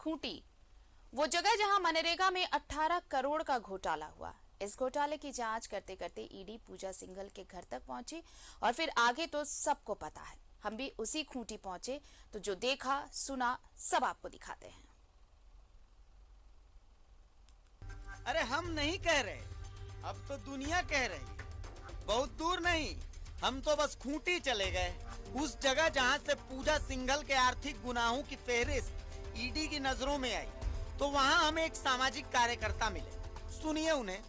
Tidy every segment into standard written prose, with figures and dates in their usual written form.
खूंटी, वो जगह जहां मनरेगा में 18 करोड़ का घोटाला हुआ। इस घोटाले की जांच करते करते ईडी पूजा सिंघल के घर तक पहुंची और फिर आगे तो सबको पता है। हम भी उसी खूंटी पहुंचे तो जो देखा सुना सब आपको दिखाते हैं। अरे हम नहीं कह रहे, अब तो दुनिया कह रही है। बहुत दूर नहीं, हम तो बस खूंटी चले गए, उस जगह जहां से पूजा सिंघल के आर्थिक गुनाहों की फेहरिस्त ईडी की नजरों में आई। तो वहां हमें एक सामाजिक कार्यकर्ता मिले, सुनिए उन्हें।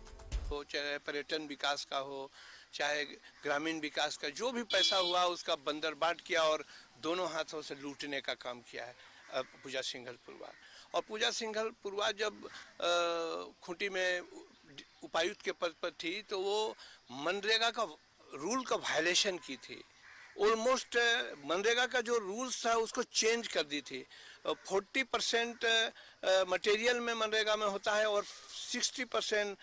हो चाहे पर्यटन विकास का हो, चाहे ग्रामीण विकास का, जो भी पैसा हुआ उसका बंदरबाट किया और दोनों हाथों से लूटने का काम किया है पूजा सिंघल परिवार। और पूजा सिंघल परिवार जब खूंटी में उपायुक्त के पद पर थी तो वो मनरेगा का रूल का वायलेशन की थी। ऑलमोस्ट मनरेगा का जो रूल्स था उसको चेंज कर दी थी। 40% मटेरियल में मनरेगा में होता है और 60%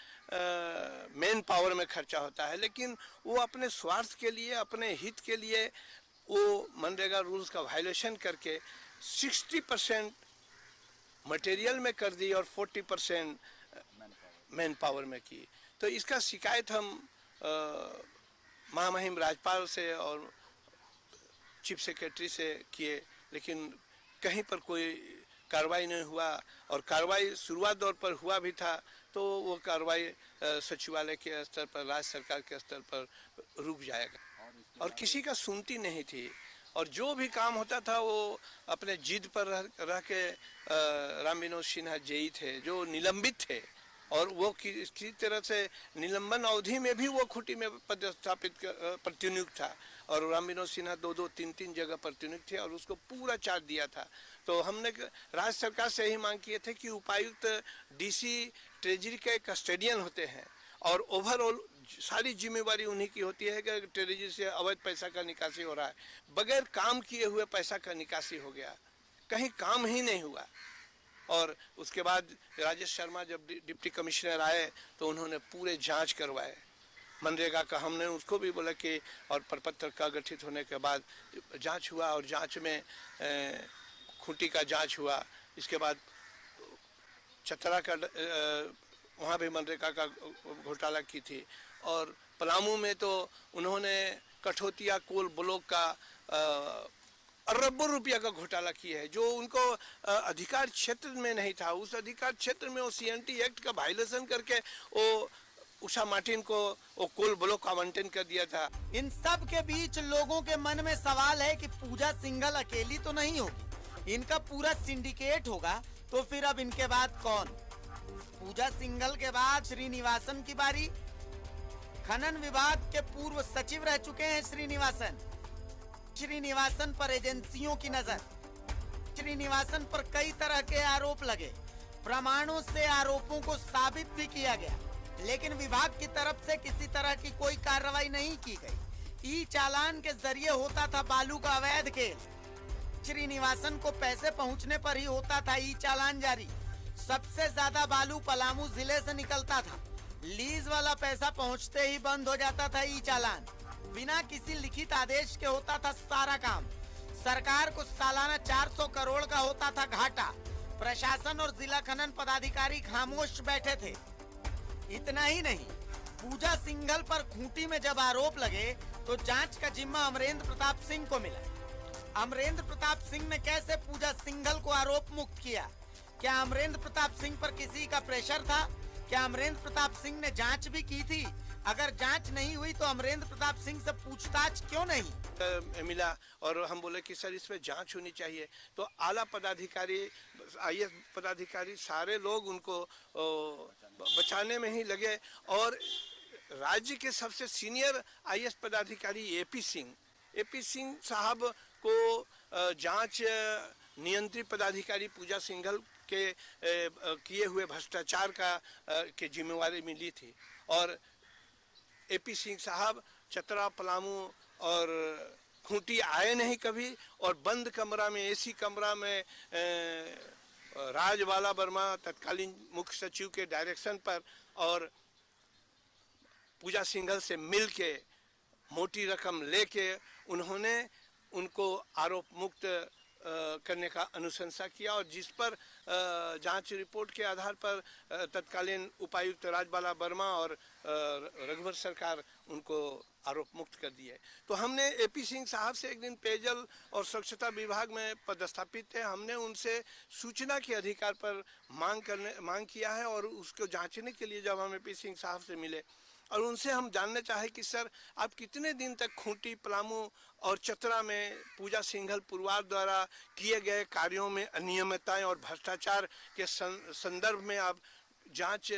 मेन पावर में खर्चा होता है, लेकिन वो अपने स्वार्थ के लिए, अपने हित के लिए वो मनरेगा रूल्स का वायलेशन करके 60% मटेरियल में कर दी और 40% मैन पावर में की। तो इसका शिकायत हम महामहिम राज्यपाल से और चीफ सेक्रेटरी से किए, लेकिन कहीं पर कोई कार्रवाई नहीं हुआ। और कार्रवाई शुरुआत दौर पर हुआ भी था तो वो कार्रवाई सचिवालय के स्तर पर, राज्य सरकार के स्तर पर रुक जाएगा और किसी का सुनती नहीं थी। और जो भी काम होता था वो अपने जिद पर रह के राम विनोद सिन्हा जेई थे जो निलंबित थे, और वो किसी तरह से निलंबन अवधि में भी वो खूंटी में पदस्थापित प्रतिनियुक्त था और राम विनोद सिन्हा 2-2-3-3 जगह प्रतिनियुक्त थे और उसको पूरा चार्ज दिया था। तो हमने राज्य सरकार से ही मांग किए थे कि उपायुक्त डीसी ट्रेजरी के कस्टोडियन होते हैं और ओवरऑल सारी जिम्मेवारी उन्हीं की होती है कि ट्रेजरी से अवैध पैसा का निकासी हो रहा है। बगैर काम किए हुए पैसा का निकासी हो गया, कहीं काम ही नहीं हुआ। और उसके बाद राजेश शर्मा जब डिप्टी कमिश्नर आए तो उन्होंने पूरे जांच करवाए मनरेगा का। हमने उसको भी बोला कि और प्रपत्र का गठित होने के बाद जांच हुआ और जांच में खूंटी का जांच हुआ। इसके बाद चतरा का वहाँ भी मनरेगा का घोटाला की थी। और पलामू में तो उन्होंने कठोतिया कोल ब्लॉक का अरबों रुपया का घोटाला किया है जो उनको अधिकार क्षेत्र में नहीं था। उस अधिकार क्षेत्र में वो सीएनटी एक्ट का वायलेशन करके वो उषा मार्टिन को वो कोल ब्लॉक आवंटन कर दिया था। इन सब के बीच लोगों के मन में सवाल है कि पूजा सिंघल अकेली तो नहीं होगी, इनका पूरा सिंडिकेट होगा। तो फिर अब इनके बाद कौन? पूजा सिंघल के बाद श्रीनिवासन की बारी। खनन विभाग के पूर्व सचिव रह चुके हैं श्रीनिवासन। श्रीनिवासन पर एजेंसियों की नजर। श्रीनिवासन पर कई तरह के आरोप लगे, प्रमाणों से आरोपों को साबित भी किया गया, लेकिन विभाग की तरफ से किसी तरह की कोई कार्रवाई नहीं की गई। ई चालान के जरिए होता था बालू का अवैध खेल। श्रीनिवासन को पैसे पहुंचने पर ही होता था ई चालान जारी। सबसे ज्यादा बालू पलामू जिले से निकलता था। लीज वाला पैसा पहुंचते ही बंद हो जाता था ई चालान। बिना किसी लिखित आदेश के होता था सारा काम। सरकार को सालाना 400 करोड़ का होता था घाटा। प्रशासन और जिला खनन पदाधिकारी खामोश बैठे थे। इतना ही नहीं, पूजा सिंघल पर खूंटी में जब आरोप लगे तो जांच का जिम्मा अमरेंद्र प्रताप सिंह को मिला। अमरेंद्र प्रताप सिंह ने कैसे पूजा सिंघल को आरोप मुक्त किया? क्या अमरेंद्र प्रताप सिंह पर किसी का प्रेशर था? क्या अमरेंद्र प्रताप सिंह ने जांच भी की थी? अगर जांच नहीं हुई तो अमरेंद्र प्रताप सिंह से पूछताछ क्यों नहीं मिला? और हम बोले कि सर इसमें जांच होनी चाहिए। तो आला पदाधिकारी, आईएएस पदाधिकारी, सारे लोग उनको बचाने में ही लगे। और राज्य के सबसे सीनियर आईएएस पदाधिकारी एपी सिंह साहब को जांच नियंत्रित पदाधिकारी पूजा सिंघल के किए हुए भ्रष्टाचार का के जिम्मेवारी मिली थी। और एपी सिंह साहब चतरा, पलामू और खूंटी आए नहीं कभी, और बंद कमरा में, एसी कमरा में राजबाला वर्मा तत्कालीन मुख्य सचिव के डायरेक्शन पर और पूजा सिंघल से मिल के मोटी रकम लेके उन्होंने उनको आरोप मुक्त करने का अनुशंसा किया और जिस पर जांच रिपोर्ट के आधार पर तत्कालीन उपायुक्त राजबाला वर्मा और रघुवर सरकार उनको आरोप मुक्त कर दिए। तो हमने एपी सिंह साहब से एक दिन पेयजल और स्वच्छता विभाग में पदस्थापित थे, हमने उनसे सूचना के अधिकार पर मांग किया है और उसको जांचने के लिए जब हम एपी सिंह साहब से मिले और उनसे हम जानना चाहे कि सर आप कितने दिन तक खूंटी, पलामू और चतरा में पूजा सिंघल परिवार द्वारा किए गए कार्यों में अनियमितताएं और भ्रष्टाचार के संदर्भ में आप जांच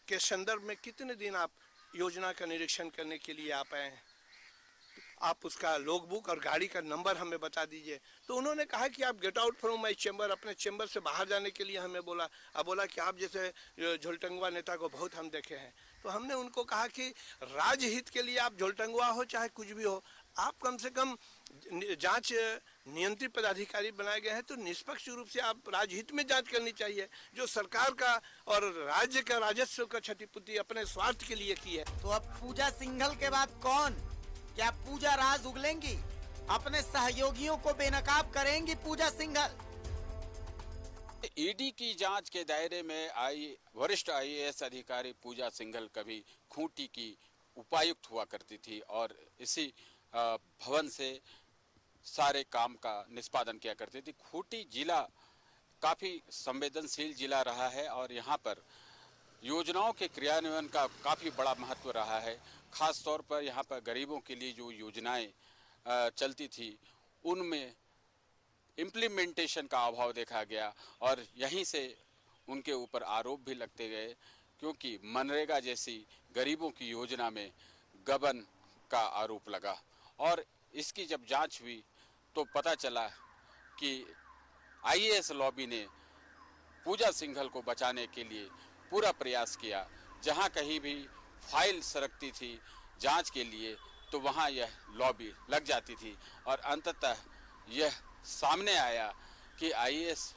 के संदर्भ में कितने दिन आप योजना का निरीक्षण करने के लिए आप आए हैं, आप उसका लॉग बुक और गाड़ी का नंबर हमें बता दीजिए। तो उन्होंने कहा कि आप get out from my chamber, अपने चैम्बर से बाहर जाने के लिए हमें बोला। अब बोला कि आप जैसे झोलटंगवा नेता को बहुत हम देखे हैं। तो हमने उनको कहा कि राजहित के लिए आप झोलटंगवा हो चाहे कुछ भी हो, आप कम से कम जांच नियंत्रित पदाधिकारी बनाए गए हैं तो निष्पक्ष रूप से आप राजहित में जांच करनी चाहिए। जो सरकार का और राज्य का राजस्व का क्षतिपूर्ति अपने स्वार्थ के लिए की है। तो अब पूजा सिंघल के बाद कौन? क्या पूजा राज उगलेंगी? अपने सहयोगियों को बेनकाब करेंगी पूजा सिंघल? ईडी की जांच के दायरे में आई वरिष्ठ आईएएस अधिकारी पूजा सिंघल कभी खूंटी की उपायुक्त हुआ करती थी और इसी भवन से सारे काम का निष्पादन किया करती थी। खूंटी जिला काफ़ी संवेदनशील जिला रहा है और यहाँ पर योजनाओं के क्रियान्वयन का काफ़ी बड़ा महत्व रहा है। खास तौर पर यहाँ पर गरीबों के लिए जो योजनाएं चलती थी उनमें इम्प्लीमेंटेशन का अभाव देखा गया और यहीं से उनके ऊपर आरोप भी लगते गए, क्योंकि मनरेगा जैसी गरीबों की योजना में गबन का आरोप लगा। और इसकी जब जांच हुई तो पता चला कि आईएएस लॉबी ने पूजा सिंघल को बचाने के लिए पूरा प्रयास किया। जहां कहीं भी फाइल सरकती थी जांच के लिए तो वहां यह लॉबी लग जाती थी और अंततः यह सामने आया कि आईएएस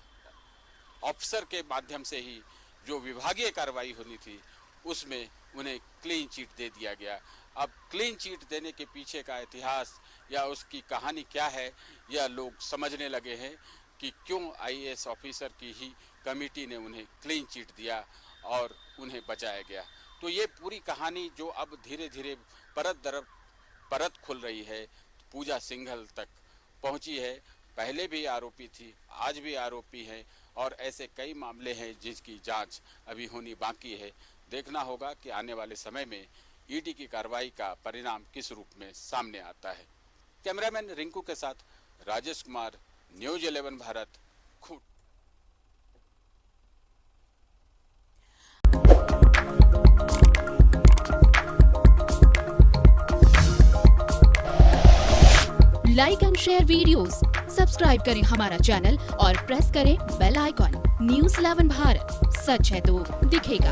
ऑफिसर के माध्यम से ही जो विभागीय कार्रवाई होनी थी उसमें उन्हें क्लीन चिट दे दिया गया। अब क्लीन चिट देने के पीछे का इतिहास या उसकी कहानी क्या है यह लोग समझने लगे हैं कि क्यों आईएएस ऑफिसर की ही कमेटी ने उन्हें क्लीन चिट दिया और उन्हें बचाया गया। तो ये पूरी कहानी जो अब धीरे धीरे परत दर परत खुल रही है, पूजा सिंघल तक पहुंची है। पहले भी आरोपी थी, आज भी आरोपी है और ऐसे कई मामले हैं जिसकी जांच अभी होनी बाकी है। देखना होगा कि आने वाले समय में ईडी की कार्रवाई का परिणाम किस रूप में सामने आता है। कैमरामैन रिंकू के साथ Rajesh Kumar, news 11 Bharat, Khunti. Like and share videos, subscribe करें हमारा चैनल और प्रेस करें बेल आइकॉन। न्यूज़ 11 भारत, सच है तो दिखेगा।